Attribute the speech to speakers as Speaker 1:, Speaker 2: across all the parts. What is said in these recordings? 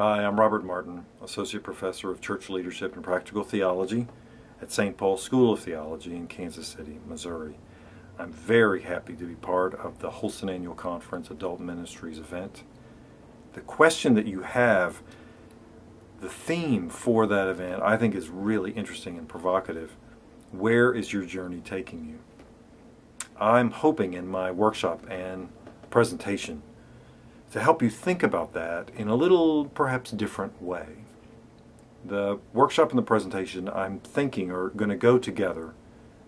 Speaker 1: Hi, I'm Robert Martin, Associate Professor of Church Leadership and Practical Theology at St. Paul's School of Theology in Kansas City, Missouri. I'm very happy to be part of the Holston Annual Conference Adult Ministries event. The question that you have, the theme for that event, I think is really interesting and provocative. Where is your journey taking you? I'm hoping in my workshop and presentation to help you think about that in a little, perhaps different way. The workshop and the presentation, I'm thinking, are going to go together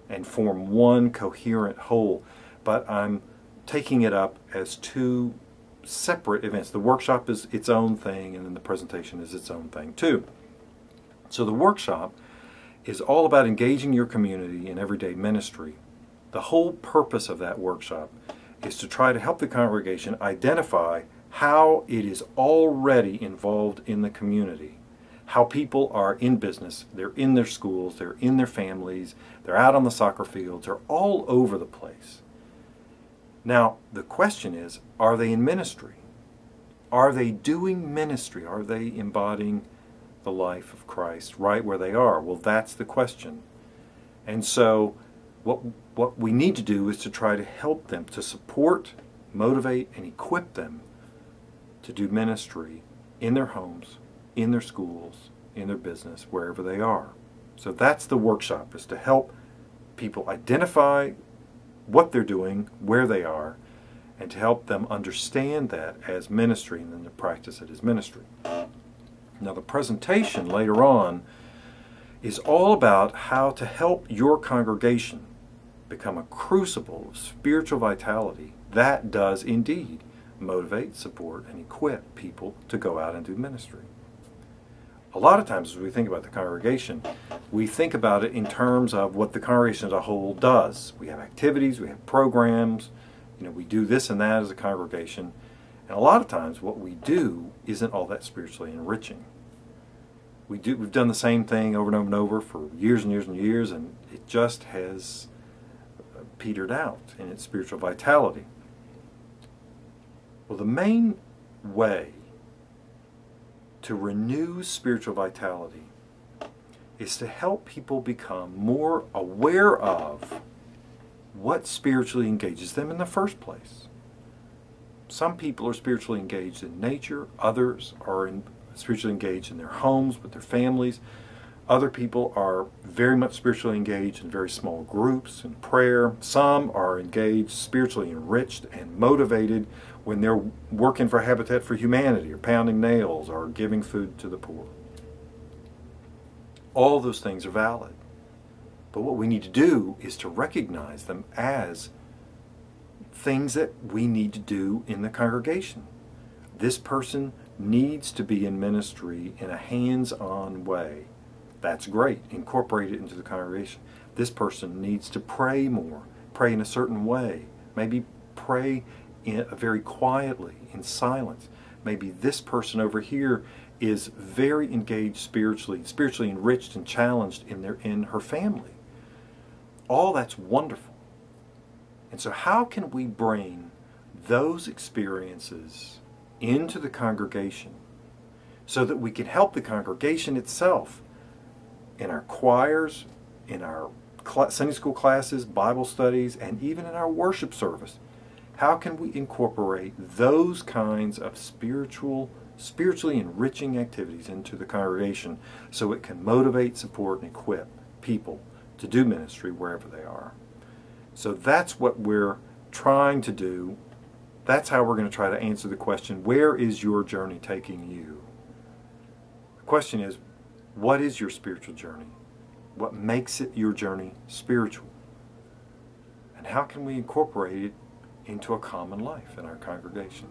Speaker 1: and form one coherent whole, but I'm taking it up as two separate events. The workshop is its own thing, and then the presentation is its own thing too. So the workshop is all about engaging your community in everyday ministry. The whole purpose of that workshop is to try to help the congregation identify how it is already involved in the community, how people are in business, they're in their schools, they're in their families, they're out on the soccer fields, they're all over the place. Now, the question is, are they in ministry? Are they doing ministry? Are they embodying the life of Christ right where they are? Well, that's the question. And so what we need to do is to try to help them, to support, motivate, and equip them to do ministry in their homes, in their schools, in their business, wherever they are. So that's the workshop, is to help people identify what they're doing, where they are, and to help them understand that as ministry and then to practice it as ministry. Now the presentation later on is all about how to help your congregation become a crucible of spiritual vitality that does indeed motivate, support, and equip people to go out and do ministry. A lot of times as we think about the congregation, we think about it in terms of what the congregation as a whole does. We have activities, we have programs, we do this and that as a congregation, and a lot of times what we do isn't all that spiritually enriching. We've done the same thing over and over and over for years and years and years, and it just has petered out in its spiritual vitality. Well, the main way to renew spiritual vitality is to help people become more aware of what spiritually engages them in the first place. Some people are spiritually engaged in nature, others are spiritually engaged in their homes with their families. Other people are very much spiritually engaged in very small groups in prayer. Some are engaged, spiritually enriched and motivated when they're working for Habitat for Humanity or pounding nails or giving food to the poor. All those things are valid. But what we need to do is to recognize them as things that we need to do in the congregation. This person needs to be in ministry in a hands-on way. That's great. Incorporate it into the congregation. This person needs to pray more, pray in a certain way, maybe pray very quietly, in silence. Maybe this person over here is very engaged spiritually enriched and challenged in her family. All that's wonderful. And so how can we bring those experiences into the congregation so that we can help the congregation itself in our choirs, in our Sunday school classes, Bible studies, and even in our worship service? How can we incorporate those kinds of spiritually enriching activities into the congregation so it can motivate, support, and equip people to do ministry wherever they are? So that's what we're trying to do. That's how we're going to try to answer the question, where is your journey taking you? The question is, what is your spiritual journey? What makes it your journey spiritual? And how can we incorporate it into a common life in our congregation?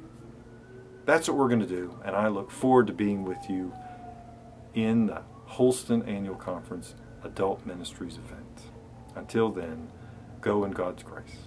Speaker 1: That's what we're going to do, and I look forward to being with you in the Holston Annual Conference Adult Ministries event. Until then, go in God's grace.